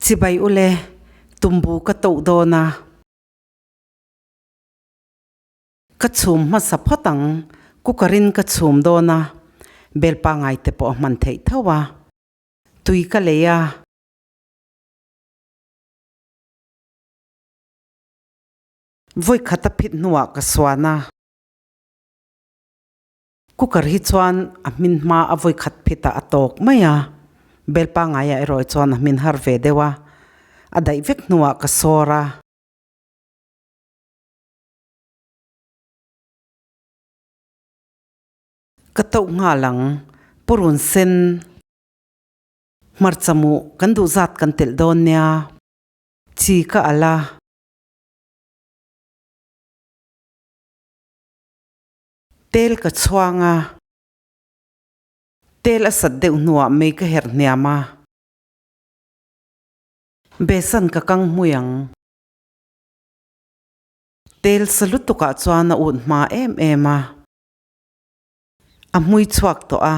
Chỉ bay ule tumbu ka tàu đô na ka chum mà sắp hết tăng cú karin ka chum đô na bel pa ngay te po man thei thawa tui ka leya voi khata phit nuwa ka swana cú kar hi chuan a min ma a voi khat phita atok maya bel pa ngay a roi chuan a min har ve dewa a dai vek nuwa ka sora ka tau nga lang purun sen marchamu kan du zat kan tel don nia chi ka ala tel ka chuanga tel asat deuh nuwa mei ka her niama besan ka kang muyang tel salutuka chuana un ma em ema a mui chuak to a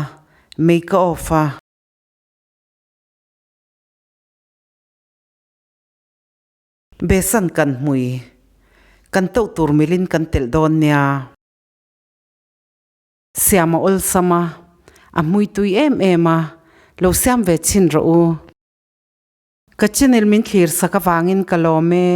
mei ka ofa besan kan mui kan to turmilin kan tel don nia siama ol sama a mui tui em ema lo siam ve chin ro u ka chinel min thlir saka wangin kalome